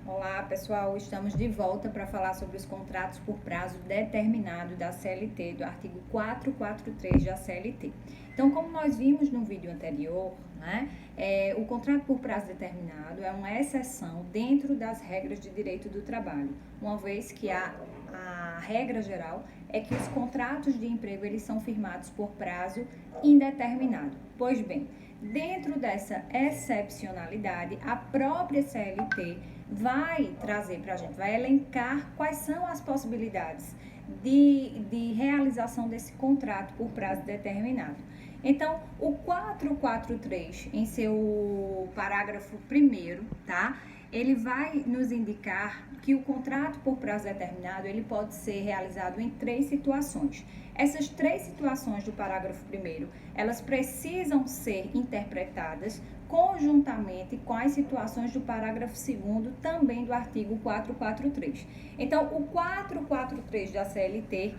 Olá, pessoal. Estamos de volta para falar sobre os contratos por prazo determinado da CLT, do artigo 443 da CLT. Então, como nós vimos no vídeo anterior, o contrato por prazo determinado é uma exceção dentro das regras de direito do trabalho, uma vez que a regra geral é que os contratos de emprego eles são firmados por prazo indeterminado. Pois bem, dentro dessa excepcionalidade, a própria CLT vai trazer para a gente, vai elencar quais são as possibilidades de realização desse contrato por prazo determinado. Então, o 443, em seu parágrafo 1º, tá? Ele vai nos indicar que o contrato por prazo determinado, ele pode ser realizado em 3 situações. Essas 3 situações do parágrafo 1º, elas precisam ser interpretadas conjuntamente com as situações do parágrafo 2º também do artigo 443. Então, o 443 da CLT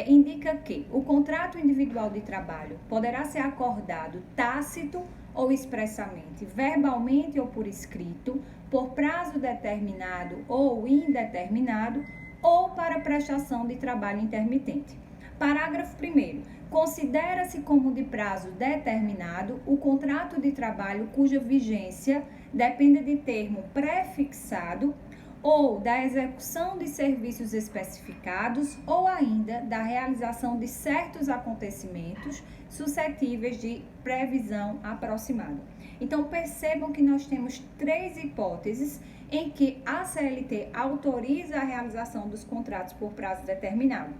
indica que o contrato individual de trabalho poderá ser acordado tácito ou expressamente, verbalmente ou por escrito, por prazo determinado ou indeterminado, ou para prestação de trabalho intermitente. Parágrafo 1º. Considera-se como de prazo determinado o contrato de trabalho cuja vigência depende de termo prefixado ou da execução de serviços especificados ou ainda da realização de certos acontecimentos suscetíveis de previsão aproximada. Então, percebam que nós temos 3 hipóteses em que a CLT autoriza a realização dos contratos por prazo determinado,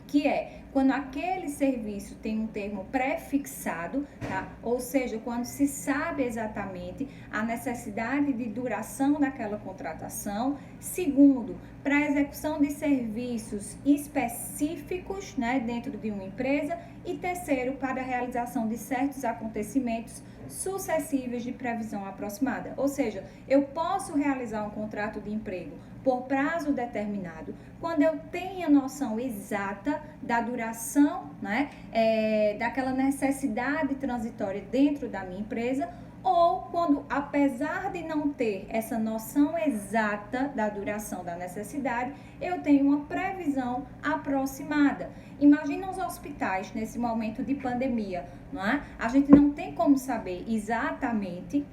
que é quando aquele serviço tem um termo prefixado, tá? Ou seja, quando se sabe exatamente a necessidade de duração daquela contratação. Segundo, para a execução de serviços específicos, dentro de uma empresa. E terceiro, para a realização de certos acontecimentos sucessíveis de previsão aproximada. Ou seja, eu posso realizar um contrato de emprego por prazo determinado quando eu tenho a noção exata da duração, daquela necessidade transitória dentro da minha empresa, ou quando, apesar de não ter essa noção exata da duração da necessidade, eu tenho uma previsão aproximada. Imagina os hospitais nesse momento de pandemia, A gente não tem como saber exatamente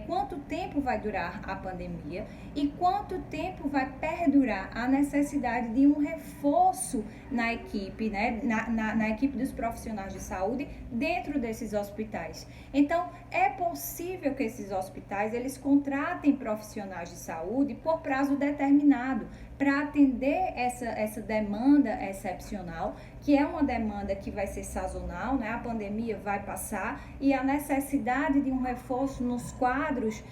quanto tempo vai durar a pandemia e quanto tempo vai perdurar a necessidade de um reforço na equipe, na equipe dos profissionais de saúde dentro desses hospitais. Então, é possível que esses hospitais eles contratem profissionais de saúde por prazo determinado para atender essa demanda excepcional, que é uma demanda que vai ser sazonal, A pandemia vai passar e a necessidade de um reforço nos quadros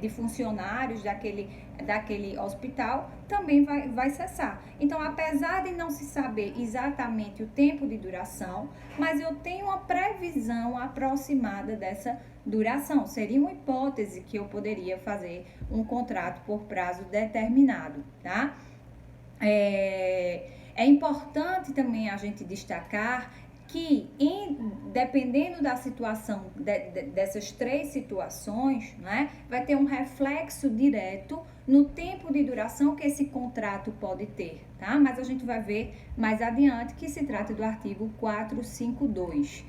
de funcionários daquele hospital também vai cessar. Então, apesar de não se saber exatamente o tempo de duração, mas eu tenho uma previsão aproximada dessa duração. Seria uma hipótese que eu poderia fazer um contrato por prazo determinado, tá? É importante também a gente destacar que, dependendo da situação dessas 3 situações, vai ter um reflexo direto no tempo de duração que esse contrato pode ter, tá? Mas a gente vai ver mais adiante que se trata do artigo 452.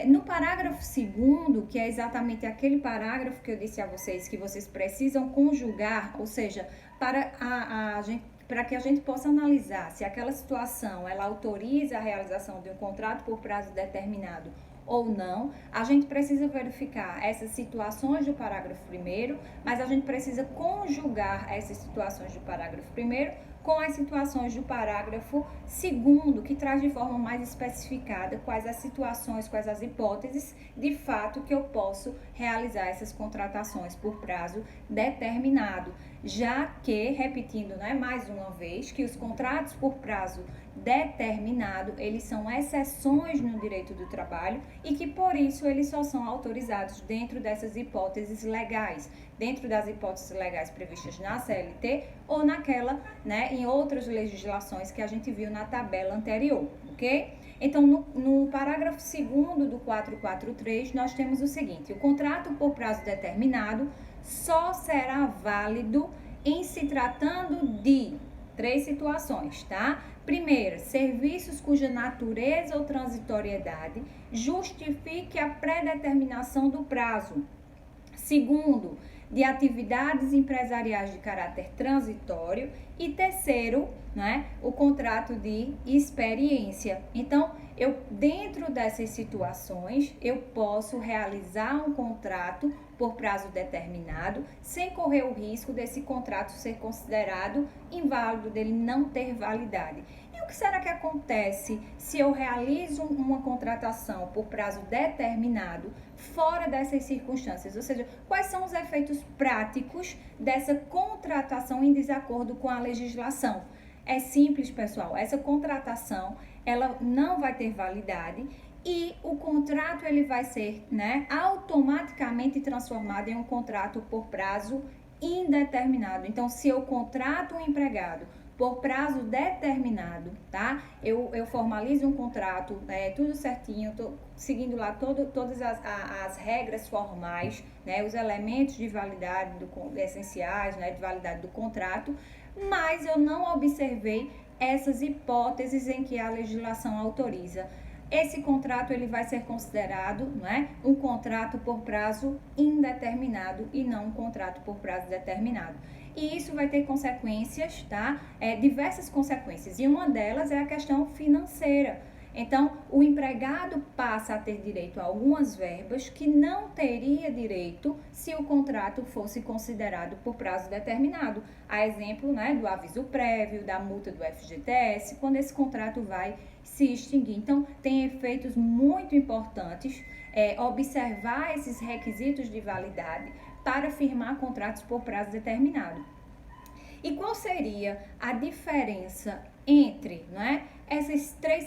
No parágrafo 2º, que é exatamente aquele parágrafo que eu disse a vocês que vocês precisam conjugar, ou seja, para que a gente possa analisar se aquela situação ela autoriza a realização de um contrato por prazo determinado ou não, a gente precisa verificar essas situações do parágrafo 1º, mas a gente precisa conjugar essas situações do parágrafo 1º com as situações do parágrafo 2º, que traz de forma mais especificada quais as situações, quais as hipóteses, de fato, que eu posso realizar essas contratações por prazo determinado. Já que, repetindo, mais uma vez, que os contratos por prazo determinado, eles são exceções no direito do trabalho e que, por isso, eles só são autorizados dentro dessas hipóteses legais, dentro das hipóteses legais previstas na CLT ou naquela, em outras legislações que a gente viu na tabela anterior, ok? Então, no parágrafo 2º do 443, nós temos o seguinte: o contrato por prazo determinado só será válido em se tratando de 3 situações, tá? Primeira, serviços cuja natureza ou transitoriedade justifique a predeterminação do prazo. Segundo, de atividades empresariais de caráter transitório. E terceiro, né, o contrato de experiência. Então, dentro dessas situações, eu posso realizar um contrato por prazo determinado, sem correr o risco desse contrato ser considerado inválido, dele não ter validade. E o que será que acontece se eu realizo uma contratação por prazo determinado fora dessas circunstâncias? Ou seja, quais são os efeitos práticos dessa contratação em desacordo com a legislação? É simples, pessoal. Essa contratação, ela não vai ter validade e o contrato ele vai ser, né, automaticamente transformado em um contrato por prazo indeterminado. Então, se eu contrato um empregado por prazo determinado, tá? Eu formalizo um contrato, tudo certinho, tô seguindo lá todas as regras formais, né? Os elementos de validade essenciais, né? De validade do contrato, mas eu não observei essas hipóteses em que a legislação autoriza. Esse contrato ele vai ser considerado, né, um contrato por prazo indeterminado e não um contrato por prazo determinado. E isso vai ter consequências, tá? Diversas consequências. E uma delas é a questão financeira. Então, o empregado passa a ter direito a algumas verbas que não teria direito se o contrato fosse considerado por prazo determinado. A exemplo, né, do aviso prévio, da multa do FGTS, quando esse contrato vai se extinguir. Então, tem efeitos muito importantes observar esses requisitos de validade para firmar contratos por prazo determinado. E qual seria a diferença entre, né,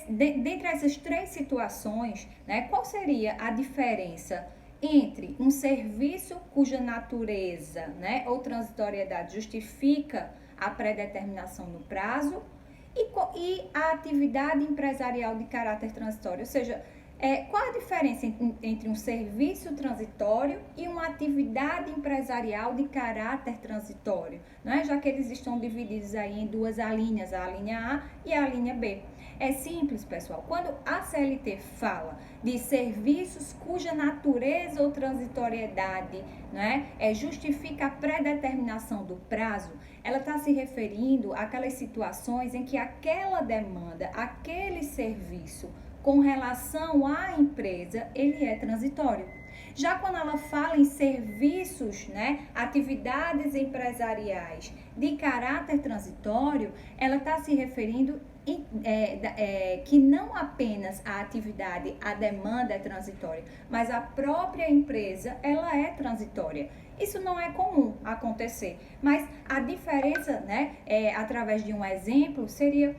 dentre essas 3 situações, né, qual seria a diferença entre um serviço cuja natureza, né, ou transitoriedade justifica a predeterminação no prazo e a atividade empresarial de caráter transitório? Ou seja, qual a diferença entre um serviço transitório e uma atividade empresarial de caráter transitório, né? Já que eles estão divididos aí em 2 alíneas, a alínea A e a alínea B. É simples, pessoal. Quando a CLT fala de serviços cuja natureza ou transitoriedade, né, justifica a predeterminação do prazo, ela está se referindo àquelas situações em que aquela demanda, aquele serviço com relação à empresa, ele é transitório. Já quando ela fala em serviços, né, atividades empresariais de caráter transitório, ela está se referindo que não apenas a atividade, a demanda é transitória, mas a própria empresa, ela é transitória. Isso não é comum acontecer, mas a diferença, né, através de um exemplo, seria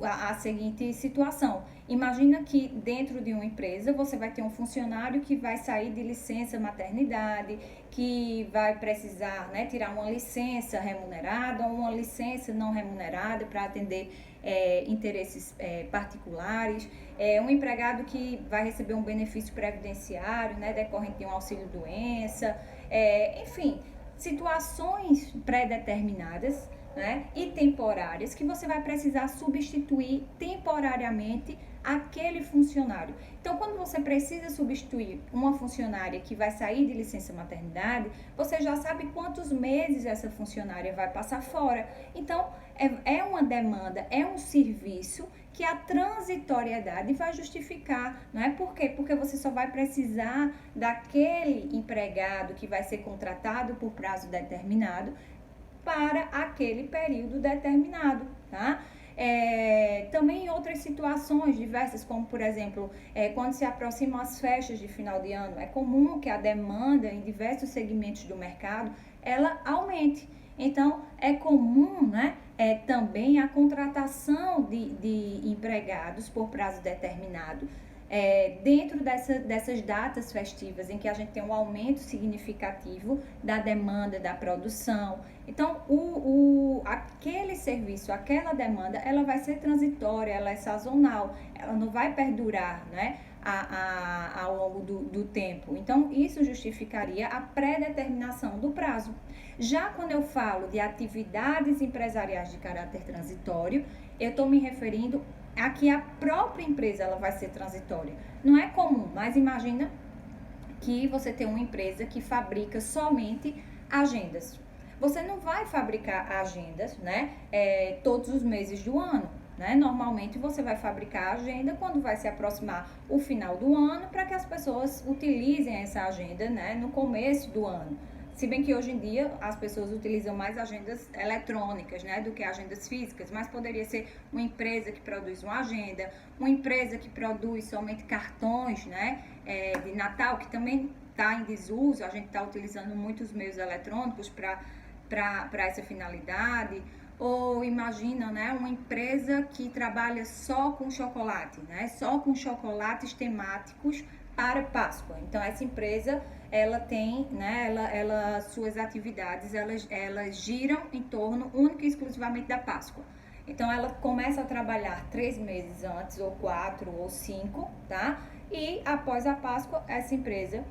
a seguinte situação. Imagina que dentro de uma empresa você vai ter um funcionário que vai sair de licença maternidade, que vai precisar, né, tirar uma licença remunerada ou uma licença não remunerada para atender interesses particulares, um empregado que vai receber um benefício previdenciário, né, decorrente de um auxílio-doença, enfim, situações pré-determinadas, né, e temporárias que você vai precisar substituir temporariamente aquele funcionário. Então, quando você precisa substituir uma funcionária que vai sair de licença maternidade, você já sabe quantos meses essa funcionária vai passar fora. Então, é uma demanda, é um serviço que a transitoriedade vai justificar, não é? Por quê? Porque você só vai precisar daquele empregado que vai ser contratado por prazo determinado para aquele período determinado, tá? Também em outras situações diversas, como por exemplo, quando se aproximam as festas de final de ano, é comum que a demanda em diversos segmentos do mercado, ela aumente. Então, é comum, né, também a contratação de empregados por prazo determinado. Dentro dessas datas festivas em que a gente tem um aumento significativo da demanda, da produção. Então, aquele serviço, aquela demanda, ela vai ser transitória, ela é sazonal, ela não vai perdurar, né, ao longo do tempo. Então, isso justificaria a pré-determinação do prazo. Já quando eu falo de atividades empresariais de caráter transitório, eu estou me referindo a que a própria empresa ela vai ser transitória. Não é comum, mas imagina que você tem uma empresa que fabrica somente agendas. Você não vai fabricar agendas, né, todos os meses do ano. Né? Normalmente você vai fabricar a agenda quando vai se aproximar o final do ano para que as pessoas utilizem essa agenda, né, no começo do ano. Se bem que hoje em dia as pessoas utilizam mais agendas eletrônicas, né, do que agendas físicas, mas poderia ser uma empresa que produz uma agenda, uma empresa que produz somente cartões, né, de Natal, que também está em desuso, a gente está utilizando muitos meios eletrônicos para essa finalidade. Ou imagina, né, uma empresa que trabalha só com chocolate, né, só com chocolates temáticos para Páscoa. Então, essa empresa, ela tem, né, suas atividades, elas giram em torno única e exclusivamente da Páscoa. Então, ela começa a trabalhar 3 meses antes, ou 4, ou 5, tá? E após a Páscoa, essa empresa,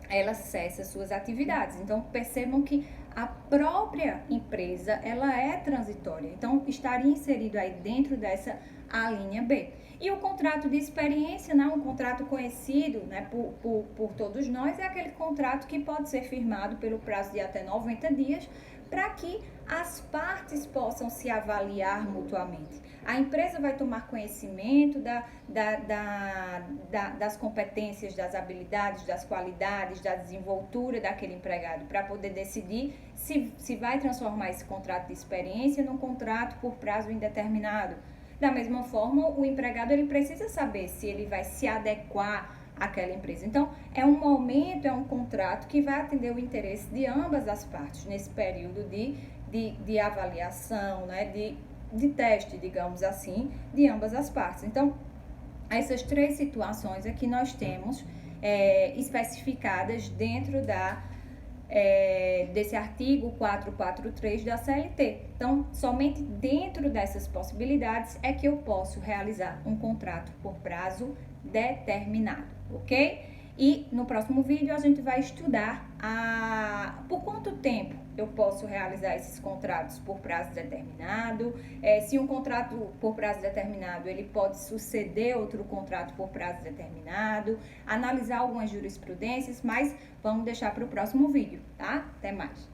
ela cessa suas atividades. Então, percebam que a própria empresa, ela é transitória. Então, estaria inserido aí dentro dessa alínea B. E o contrato de experiência, né, um contrato conhecido, né, por todos nós, é aquele contrato que pode ser firmado pelo prazo de até 90 dias para que as partes possam se avaliar mutuamente. A empresa vai tomar conhecimento das competências, das habilidades, das qualidades, da desenvoltura daquele empregado para poder decidir se vai transformar esse contrato de experiência num contrato por prazo indeterminado. Da mesma forma, o empregado ele precisa saber se ele vai se adequar àquela empresa. Então, é um momento, é um contrato que vai atender o interesse de ambas as partes nesse período de avaliação, né, de teste, digamos assim, de ambas as partes. Então, essas 3 situações aqui nós temos especificadas dentro desse artigo 443 da CLT. Então, somente dentro dessas possibilidades é que eu posso realizar um contrato por prazo determinado, ok? E no próximo vídeo a gente vai estudar por quanto tempo eu posso realizar esses contratos por prazo determinado, se um contrato por prazo determinado ele pode suceder outro contrato por prazo determinado, analisar algumas jurisprudências, mas vamos deixar para o próximo vídeo, tá? Até mais!